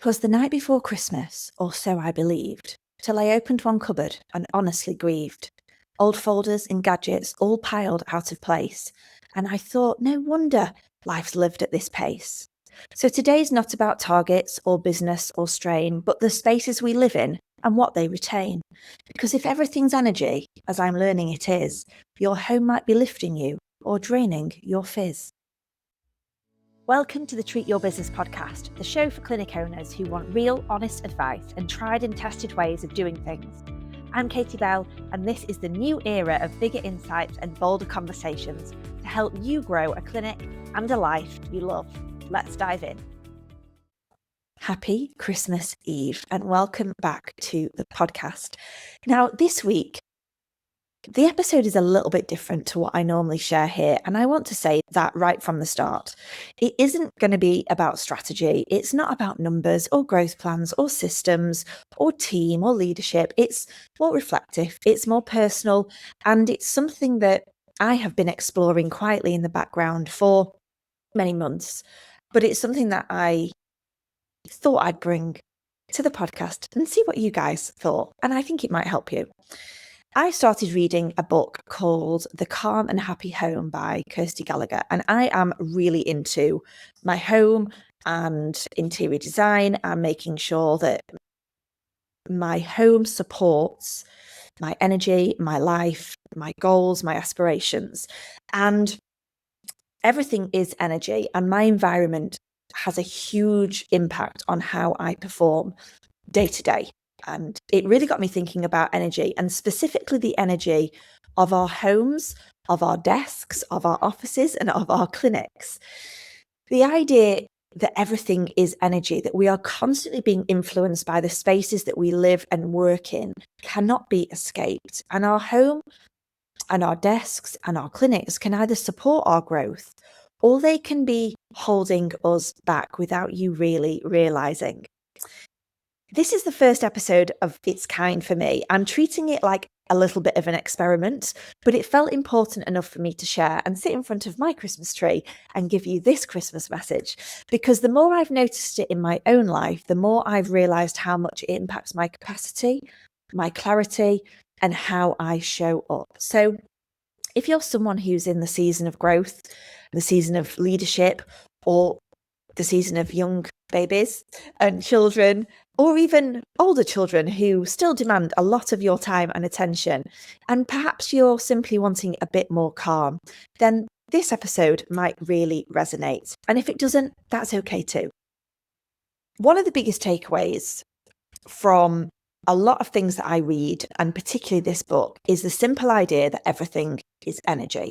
'Twas the night before Christmas, or so I believed, till I opened one cupboard and honestly grieved. Old folders and gadgets all piled out of place, and I thought, no wonder life's lived at this pace. So today's not about targets or business or strain, but the spaces we live in and what they retain. Because if everything's energy, as I'm learning it is, your home might be lifting you or draining your fizz. Welcome to the Treat Your Business podcast, the show for clinic owners who want real, honest advice and tried and tested ways of doing things. I'm Katie Bell, and this is the new era of bigger insights and bolder conversations to help you grow a clinic and a life you love. Let's dive in. Happy Christmas Eve and welcome back to the podcast. Now, this week, the episode is a little bit different to what I normally share here, and I want to say that right from the start. It isn't going to be about strategy. It's not about numbers or growth plans or systems or team or leadership. It's more reflective, it's more personal, and it's something that I have been exploring quietly in the background for many months. But it's something that I thought I'd bring to the podcast and see what you guys thought, and I think it might help you. I started reading a book called The Calm and Happy Home by Kirsty Gallagher, and I am really into my home and interior design and making sure that my home supports my energy, my life, my goals, my aspirations. And everything is energy, and my environment has a huge impact on how I perform day to day. And it really got me thinking about energy, and specifically the energy of our homes, of our desks, of our offices, and of our clinics. The idea that everything is energy, that we are constantly being influenced by the spaces that we live and work in, cannot be escaped. And our home and our desks and our clinics can either support our growth or they can be holding us back without you really realizing. This is the first episode of its kind for me. I'm treating it like a little bit of an experiment, but it felt important enough for me to share and sit in front of my Christmas tree and give you this Christmas message. Because the more I've noticed it in my own life, the more I've realized how much it impacts my capacity, my clarity, and how I show up. So if you're someone who's in the season of growth, the season of leadership, or the season of young babies and children, or even older children who still demand a lot of your time and attention, and perhaps you're simply wanting a bit more calm, then this episode might really resonate. And if it doesn't, that's okay too. One of the biggest takeaways from a lot of things that I read, and particularly this book, is the simple idea that everything is energy.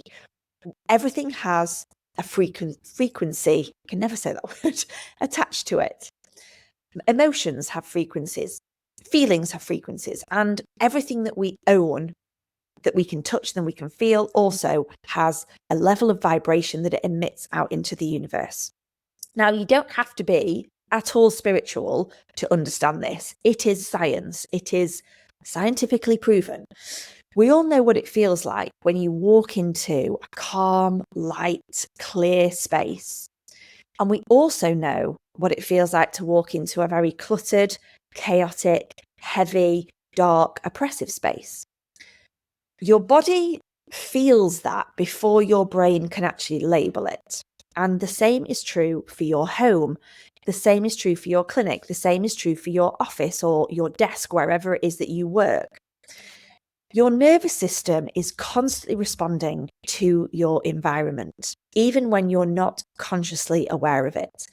Everything has a frequency, I can never say that word, attached to it. Emotions have frequencies, feelings have frequencies, and everything that we own, that we can touch, that we can feel, also has a level of vibration that it emits out into the universe. Now, you don't have to be at all spiritual to understand this. It is science. It is scientifically proven. We all know what it feels like when you walk into a calm, light, clear space. And we also know what it feels like to walk into a very cluttered, chaotic, heavy, dark, oppressive space. Your body feels that before your brain can actually label it. And the same is true for your home. The same is true for your clinic. The same is true for your office or your desk, wherever it is that you work. Your nervous system is constantly responding to your environment, even when you're not consciously aware of it.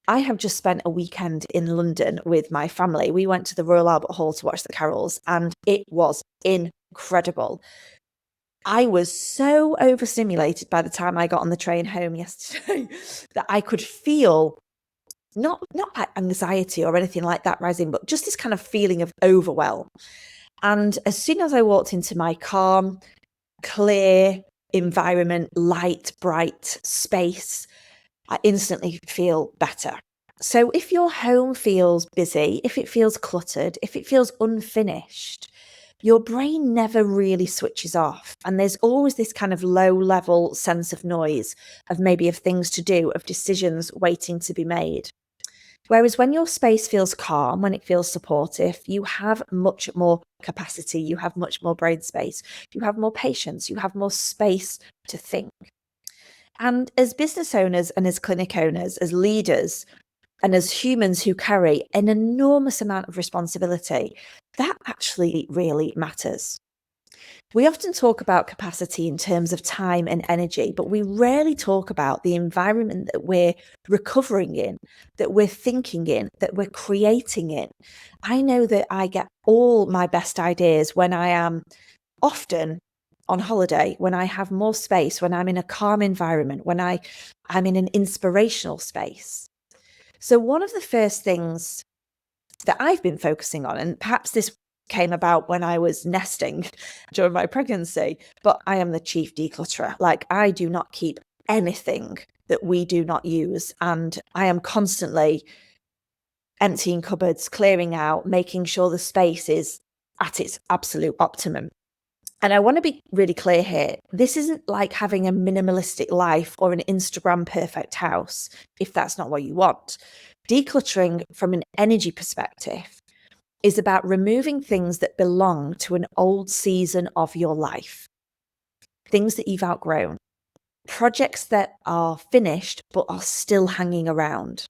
I have just spent a weekend in London with my family. We went to the Royal Albert Hall to watch the carols, and it was incredible. I was so overstimulated by the time I got on the train home yesterday that I could feel not like anxiety or anything like that rising, but just this kind of feeling of overwhelm. And as soon as I walked into my calm, clear environment, light, bright space, I instantly feel better. So if your home feels busy, if it feels cluttered, if it feels unfinished, your brain never really switches off. And there's always this kind of low level sense of noise, of maybe of things to do, of decisions waiting to be made. Whereas when your space feels calm, when it feels supportive, you have much more capacity, you have much more brain space, you have more patience, you have more space to think. And as business owners and as clinic owners, as leaders, and as humans who carry an enormous amount of responsibility, that actually really matters. We often talk about capacity in terms of time and energy, but we rarely talk about the environment that we're recovering in, that we're thinking in, that we're creating in. I know that I get all my best ideas when I am often on holiday, when I have more space, when I'm in a calm environment, when I'm in an inspirational space. So one of the first things that I've been focusing on, and perhaps this came about when I was nesting during my pregnancy, but I am the chief declutterer. Like, I do not keep anything that we do not use. And I am constantly emptying cupboards, clearing out, making sure the space is at its absolute optimum. And I want to be really clear here. This isn't like having a minimalistic life or an Instagram perfect house, if that's not what you want. Decluttering from an energy perspective is about removing things that belong to an old season of your life, things that you've outgrown, projects that are finished but are still hanging around,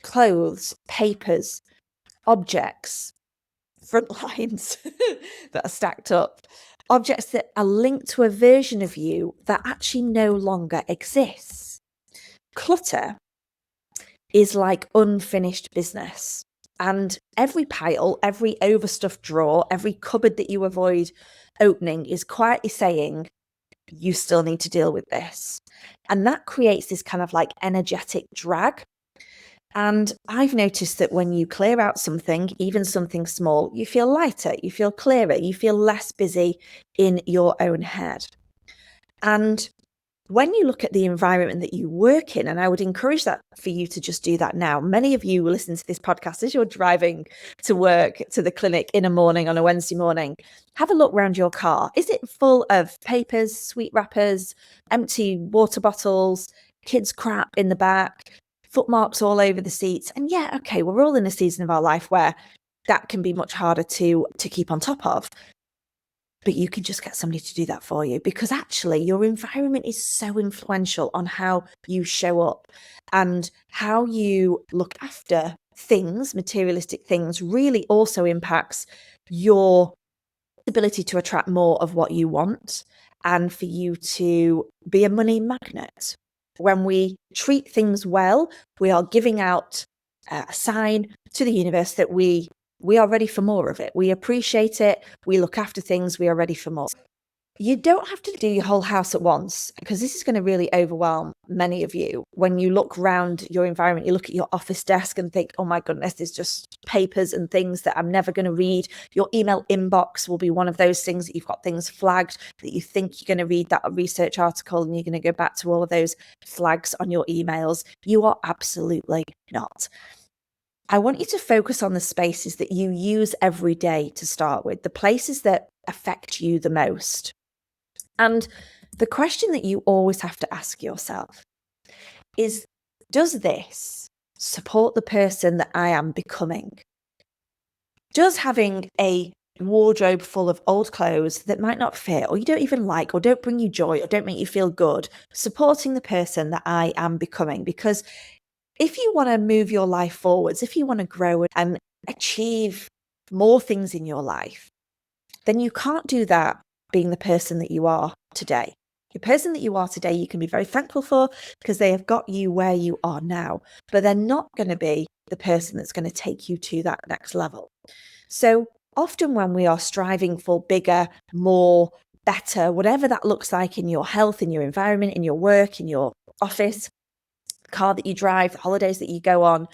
clothes, papers, objects, front lines that are stacked up, objects that are linked to a version of you that actually no longer exists. Clutter is like unfinished business. And every pile, every overstuffed drawer, every cupboard that you avoid opening is quietly saying, you still need to deal with this. And that creates this kind of like energetic drag. And I've noticed that when you clear out something, even something small, you feel lighter, you feel clearer, you feel less busy in your own head. And when you look at the environment that you work in, and I would encourage that for you to just do that now. Many of you will listen to this podcast as you're driving to work, to the clinic in a morning on a Wednesday morning. Have a look around your car. Is it full of papers, sweet wrappers, empty water bottles, kids' crap in the back, footmarks all over the seats? And yeah, okay, we're all in a season of our life where that can be much harder to keep on top of. But you can just get somebody to do that for you, because actually your environment is so influential on how you show up, and how you look after things, materialistic things, really also impacts your ability to attract more of what you want and for you to be a money magnet. When we treat things well, we are giving out a sign to the universe that we are ready for more of it. We appreciate it. We look after things. We are ready for more. You don't have to do your whole house at once, because this is going to really overwhelm many of you. When you look around your environment, you look at your office desk and think, oh my goodness, there's just papers and things that I'm never going to read. Your email inbox will be one of those things that you've got things flagged that you think you're going to read that research article, and you're going to go back to all of those flags on your emails. You are absolutely not. I want you to focus on the spaces that you use every day to start with, the places that affect you the most. And the question that you always have to ask yourself is, does this support the person that I am becoming? Does having a wardrobe full of old clothes that might not fit, or you don't even like, or don't bring you joy, or don't make you feel good, supporting the person that I am becoming? Because if you want to move your life forwards, if you want to grow and achieve more things in your life, then you can't do that being the person that you are today. The person that you are today, you can be very thankful for, because they have got you where you are now, but they're not going to be the person that's going to take you to that next level. So often when we are striving for bigger, more, better, whatever that looks like in your health, in your environment, in your work, in your office, car that you drive, the holidays that you go on,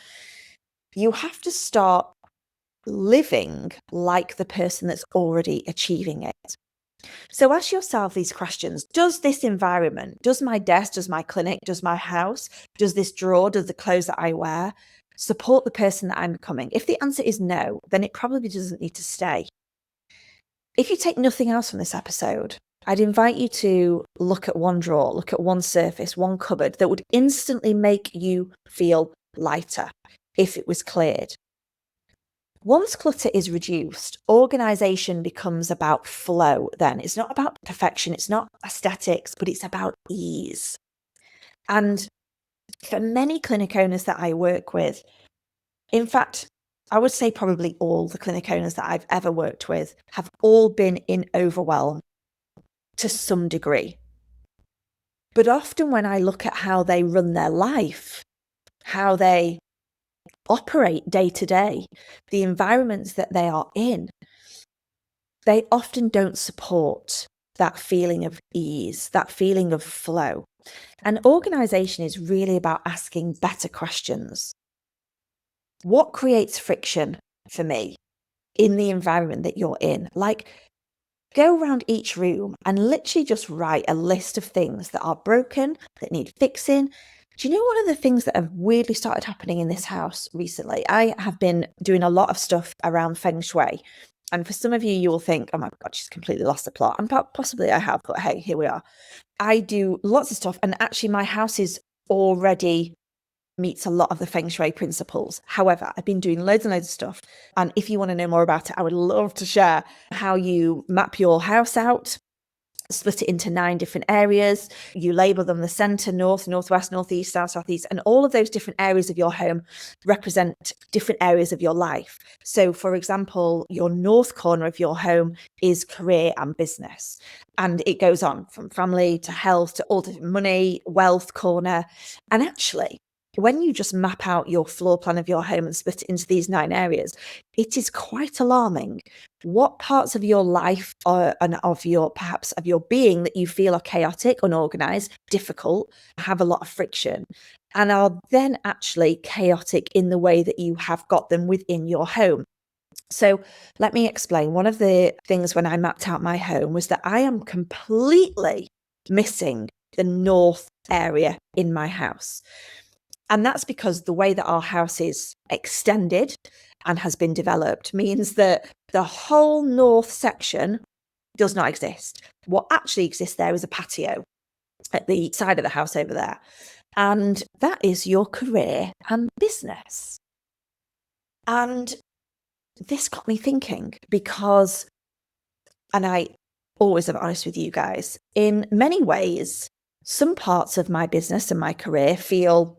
you have to start living like the person that's already achieving it. So ask yourself these questions. Does this environment, does my desk, does my clinic, does my house, does this drawer, does the clothes that I wear support the person that I'm becoming? If the answer is no, then it probably doesn't need to stay. If you take nothing else from this episode, I'd invite you to look at one drawer, look at one surface, one cupboard that would instantly make you feel lighter. if it was cleared. Once clutter is reduced, organization becomes about flow then. It's not about perfection, it's not aesthetics, but it's about ease. And for many clinic owners that I work with, in fact, I would say probably all the clinic owners that I've ever worked with have all been in overwhelm to some degree. But often when I look at how they run their life, how they operate day to day, the environments that they are in, they often don't support that feeling of ease, that feeling of flow. And organization is really about asking better questions. What creates friction for me in the environment that you're in? Like, go around each room and literally just write a list of things that are broken, that need fixing. Do you know one of the things that have weirdly started happening in this house recently? I have been doing a lot of stuff around Feng shui. And for some of you, you will think, oh my God, she's completely lost the plot. And possibly I have, but hey, here we are. I do lots of stuff. And actually, my house is already meets a lot of the Feng Shui principles. However, I've been doing loads and loads of stuff. And if you want to know more about it, I would love to share how you map your house out, split it into 9 different areas. You label them the center, north, northwest, northeast, south, southeast, and all of those different areas of your home represent different areas of your life. So, for example, your north corner of your home is career and business. And it goes on from family to health to all different money, wealth corner. And actually, when you just map out your floor plan of your home and split it into these 9 areas, it is quite alarming what parts of your life and of your perhaps of your being that you feel are chaotic, unorganized, difficult, have a lot of friction, and are then actually chaotic in the way that you have got them within your home. So let me explain. One of the things when I mapped out my home was that I am completely missing the north area in my house. And that's because the way that our house is extended and has been developed means that the whole north section does not exist. What actually exists there is a patio at the side of the house over there. And that is your career and business. And this got me thinking because, and I always am honest with you guys, in many ways, some parts of my business and my career feel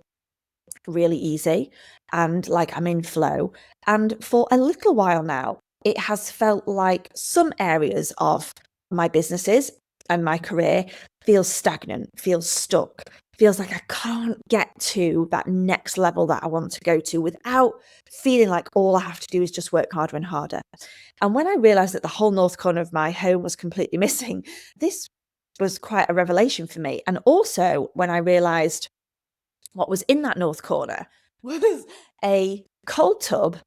really easy and like I'm in flow. And for a little while now, it has felt like some areas of my businesses and my career feels stagnant, feels stuck, feels like I can't get to that next level that I want to go to without feeling like all I have to do is just work harder and harder. And when I realized that the whole north corner of my home was completely missing, this was quite a revelation for me. And also when I realized what was in that north corner was a cold tub,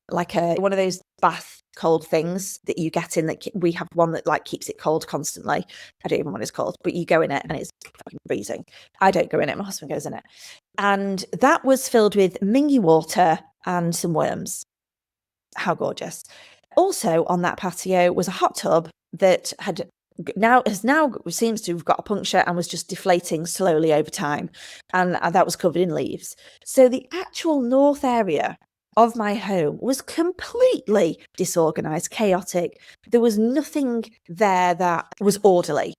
like one of those bath cold things that you get in, that we have one that like keeps it cold constantly. I don't even know what it's called, but you go in it and it's fucking freezing. I don't go in it, my husband goes in it. And that was filled with mingy water and some worms. How gorgeous. Also on that patio was a hot tub that now seems to have got a puncture and was just deflating slowly over time, and that was covered in leaves. So the actual north area of my home was completely disorganized, chaotic. There was nothing there that was orderly.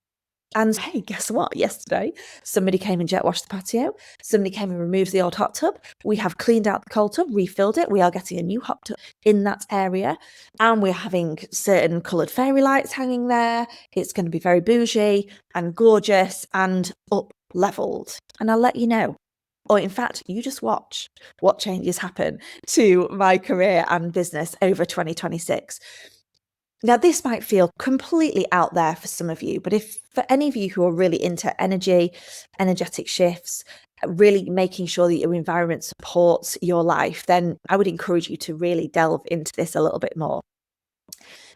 And hey, guess what? Yesterday, somebody came and jet washed the patio. Somebody came and removed the old hot tub. We have cleaned out the cold tub, refilled it. We are getting a new hot tub in that area. And we're having certain coloured fairy lights hanging there. It's going to be very bougie and gorgeous and up-leveled. And I'll let you know. Or in fact, you just watch what changes happen to my career and business over 2026. Now, this might feel completely out there for some of you, but if for any of you who are really into energy, energetic shifts, really making sure that your environment supports your life, then I would encourage you to really delve into this a little bit more.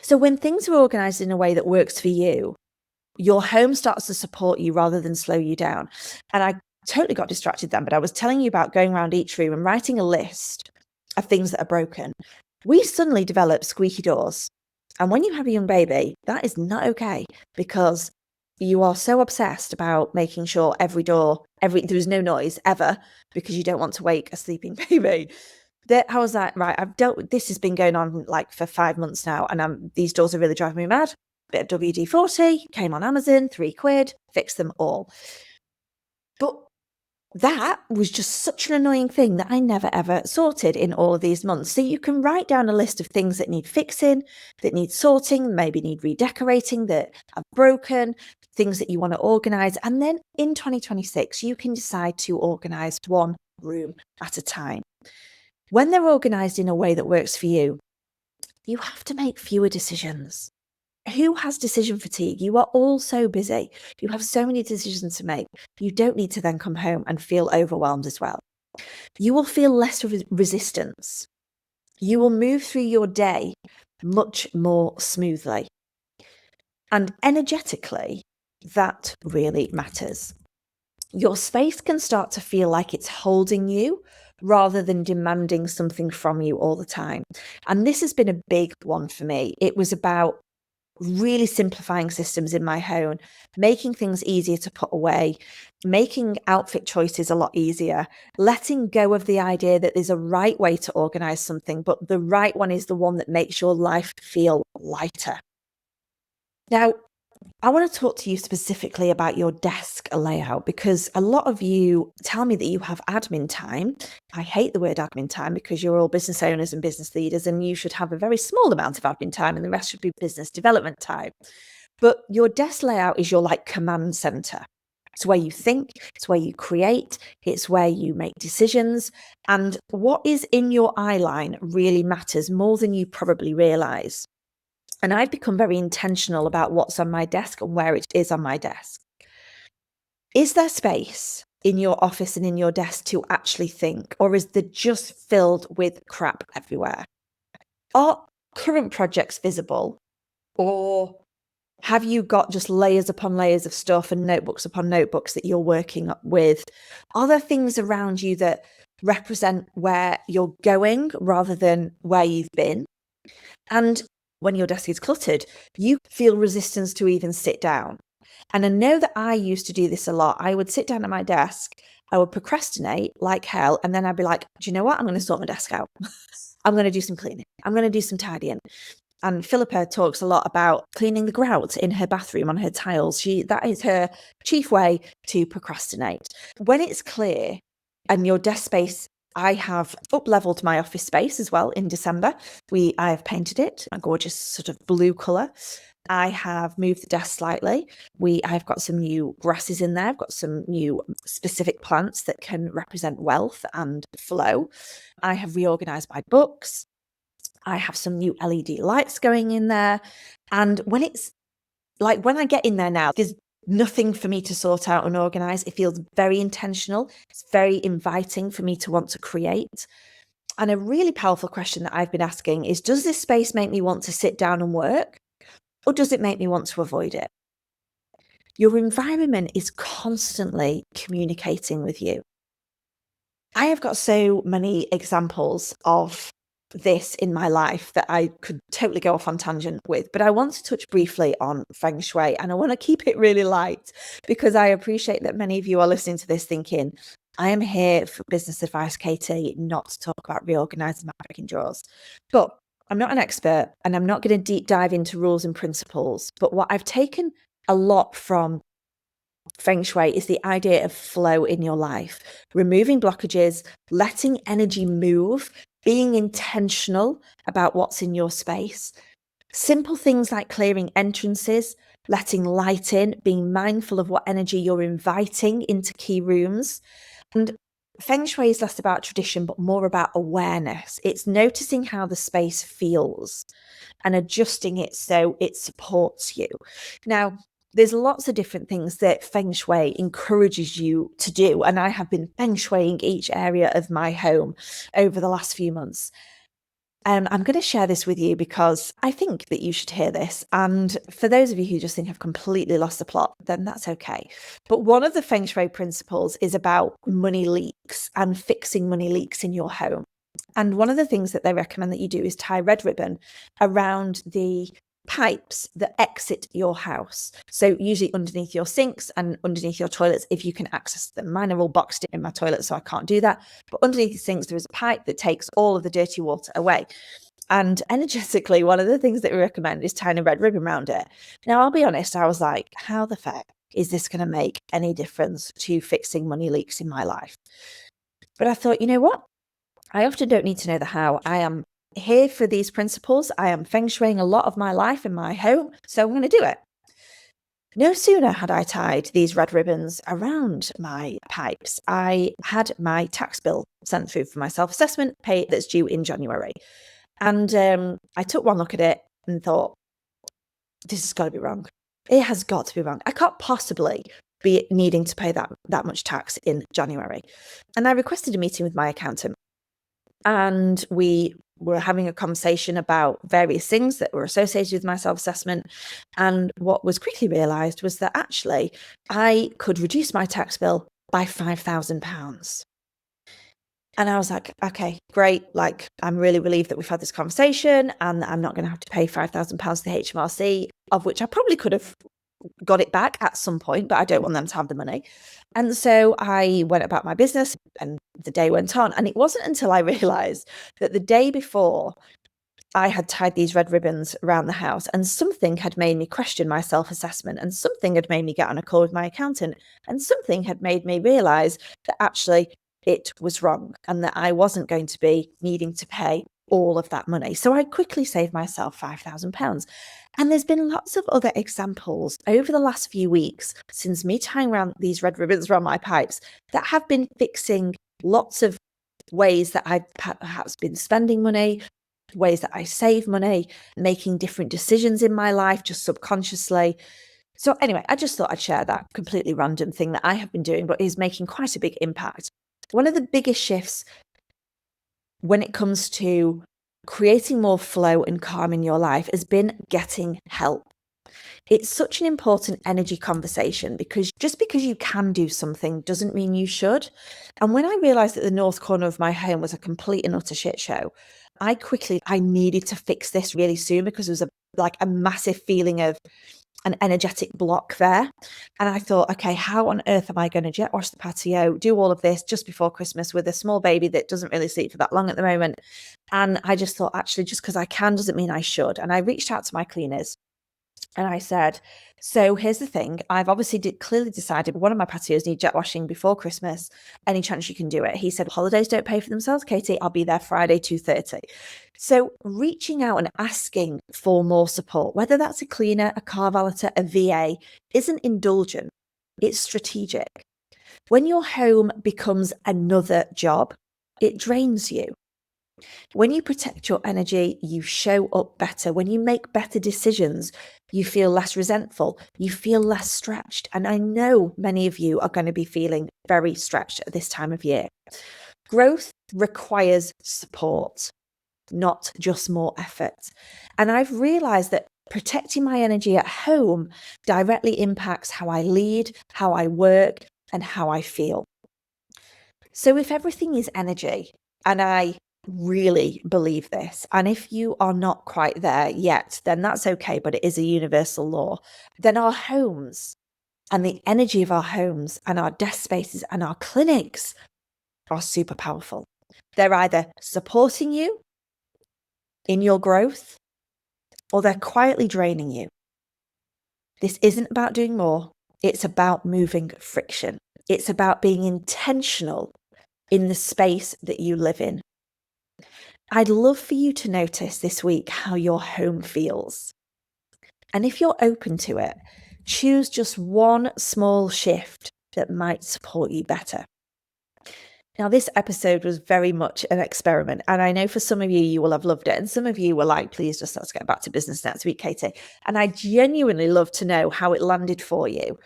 So when things are organized in a way that works for you, your home starts to support you rather than slow you down. And I totally got distracted then, but I was telling you about going around each room and writing a list of things that are broken. We suddenly develop squeaky doors. And when you have a young baby, that is not okay, because you are so obsessed about making sure there is no noise ever, because you don't want to wake a sleeping baby. that I was like, right, I've dealt with this, has been going on like for 5 months now, and these doors are really driving me mad. Bit of WD-40, came on Amazon, £3, fixed them all. But that was just such an annoying thing that I never ever sorted in all of these months. So you can write down a list of things that need fixing, that need sorting, maybe need redecorating, that are broken, things that you want to organize. And then in 2026, you can decide to organize one room at a time. When they're organized in a way that works for you, you have to make fewer decisions. Who has decision fatigue? You are all so busy. You have so many decisions to make. You don't need to then come home and feel overwhelmed as well. You will feel less resistance. You will move through your day much more smoothly. And energetically, that really matters. Your space can start to feel like it's holding you rather than demanding something from you all the time. And this has been a big one for me. It was about really simplifying systems in my home, making things easier to put away, making outfit choices a lot easier, letting go of the idea that there's a right way to organize something, but the right one is the one that makes your life feel lighter. Now, I want to talk to you specifically about your desk layout, because a lot of you tell me that you have admin time. I hate the word admin time because you're all business owners and business leaders, and you should have a very small amount of admin time and the rest should be business development time. But your desk layout is your like command center. It's where you think, it's where you create, it's where you make decisions. And what is in your eye line really matters more than you probably realize. And I've become very intentional about what's on my desk and where it is on my desk. Is there space in your office and in your desk to actually think, or is there just filled with crap everywhere? Are current projects visible, or have you got just layers upon layers of stuff and notebooks upon notebooks that you're working with? Are there things around you that represent where you're going rather than where you've been? And when your desk is cluttered, you feel resistance to even sit down. And I know that I used to do this a lot. I would sit down at my desk, I would procrastinate like hell, and then I'd be like, do you know what? I'm going to sort my desk out. I'm going to do some cleaning. I'm going to do some tidying. And Philippa talks a lot about cleaning the grout in her bathroom on her tiles. That is her chief way to procrastinate. When it's clear and your desk space, I have up-leveled my office space as well in December. I have painted it a gorgeous sort of blue colour. I have moved the desk slightly. I've got some new grasses in there. I've got some new specific plants that can represent wealth and flow. I have reorganised my books. I have some new LED lights going in there. And when I get in there now, there's nothing for me to sort out and organize. It feels very intentional. It's very inviting for me to want to create. And a really powerful question that I've been asking is, does this space make me want to sit down and work? Or does it make me want to avoid it? Your environment is constantly communicating with you. I have got so many examples of this in my life that I could totally go off on tangent with, but I want to touch briefly on Feng Shui, and I want to keep it really light because I appreciate that many of you are listening to this thinking, I am here for business advice, Katie, not to talk about reorganizing my packing drawers. But I'm not an expert and I'm not going to deep dive into rules and principles, but what I've taken a lot from Feng Shui is the idea of flow in your life, removing blockages, letting energy move, being intentional about what's in your space. Simple things like clearing entrances, letting light in, being mindful of what energy you're inviting into key rooms. And Feng Shui is less about tradition, but more about awareness. It's noticing how the space feels and adjusting it so it supports you. Now, there's lots of different things that Feng Shui encourages you to do. And I have been Feng Shuiing each area of my home over the last few months. I'm going to share this with you because I think that you should hear this. And for those of you who just think I've completely lost the plot, then that's okay. But one of the Feng Shui principles is about money leaks and fixing money leaks in your home. And one of the things that they recommend that you do is tie red ribbon around the pipes that exit your house. So usually underneath your sinks and underneath your toilets, if you can access them. Mine are all boxed in my toilet, so I can't do that. But underneath the sinks, there is a pipe that takes all of the dirty water away. And energetically, one of the things that we recommend is tying a red ribbon around it. Now, I'll be honest, I was like, how the fuck is this going to make any difference to fixing money leaks in my life? But I thought, you know what? I often don't need to know the how. I am here for these principles. I am feng shuiing a lot of my life in my home, so I'm going to do it. No sooner had I tied these red ribbons around my pipes, I had my tax bill sent through for my self-assessment pay that's due in January. And I took one look at it and thought, this has got to be wrong. It has got to be wrong. I can't possibly be needing to pay that much tax in January. And I requested a meeting with my accountant. And we were having a conversation about various things that were associated with my self-assessment. And what was quickly realised was that actually I could reduce my tax bill by £5,000. And I was like, okay, great. Like, I'm really relieved that we've had this conversation and I'm not going to have to pay £5,000 to the HMRC, of which I probably could have got it back at some point, but I don't want them to have the money. And so I went about my business and the day went on. And it wasn't until I realized that the day before I had tied these red ribbons around the house and something had made me question my self-assessment and something had made me get on a call with my accountant and something had made me realize that actually it was wrong and that I wasn't going to be needing to pay all of that money. So I quickly saved myself £5,000. And there's been lots of other examples over the last few weeks since me tying around these red ribbons around my pipes that have been fixing lots of ways that I've perhaps been spending money, ways that I save money, making different decisions in my life just subconsciously. So anyway, I just thought I'd share that completely random thing that I have been doing, but is making quite a big impact. One of the biggest shifts when it comes to creating more flow and calm in your life has been getting help. It's such an important energy conversation because just because you can do something doesn't mean you should. And when I realized that the north corner of my home was a complete and utter shit show, I needed to fix this really soon because there was a massive feeling of an energetic block there. And I thought, okay, how on earth am I going to jet wash the patio, do all of this just before Christmas with a small baby that doesn't really sleep for that long at the moment? And I just thought, actually, just because I can doesn't mean I should. And I reached out to my cleaners and I said, so here's the thing. I've obviously clearly decided one of my patios need jet washing before Christmas. Any chance you can do it? He said, holidays don't pay for themselves, Katie. I'll be there Friday, 2:30. So reaching out and asking for more support, whether that's a cleaner, a car valeter, a VA, isn't indulgent. It's strategic. When your home becomes another job, it drains you. When you protect your energy, you show up better. When you make better decisions, you feel less resentful, you feel less stretched. And I know many of you are going to be feeling very stretched at this time of year. Growth requires support, not just more effort. And I've realized that protecting my energy at home directly impacts how I lead, how I work, and how I feel. So if everything is energy, and I really believe this, and if you are not quite there yet, then that's okay, but it is a universal law, then our homes and the energy of our homes and our desk spaces and our clinics are super powerful. They're either supporting you in your growth or they're quietly draining you. This isn't about doing more. It's about moving friction. It's about being intentional in the space that you live in. I'd love for you to notice this week how your home feels. And if you're open to it, choose just one small shift that might support you better. Now, this episode was very much an experiment, and I know for some of you, you will have loved it, and some of you were like, please just let's get back to business next week, Katie. And I genuinely love to know how it landed for you.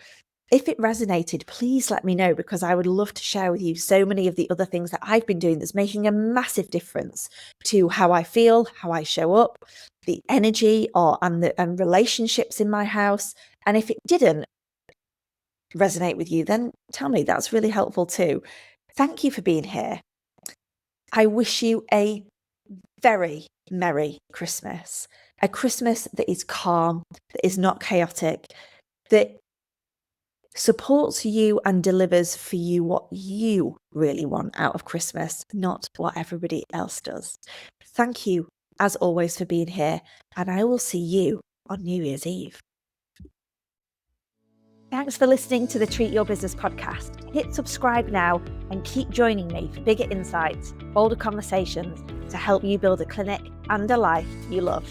If it resonated, please let me know because I would love to share with you so many of the other things that I've been doing that's making a massive difference to how I feel, how I show up, the energy and relationships in my house. And if it didn't resonate with you, then tell me, that's really helpful too. Thank you for being here. I wish you a very, merry Christmas, a Christmas that is calm, that is not chaotic, that supports you and delivers for you what you really want out of Christmas, not what everybody else does. Thank you, as always, for being here, and I will see you on New Year's Eve. Thanks for listening to the Treat Your Business podcast. Hit subscribe now and keep joining me for bigger insights, bolder conversations to help you build a clinic and a life you love.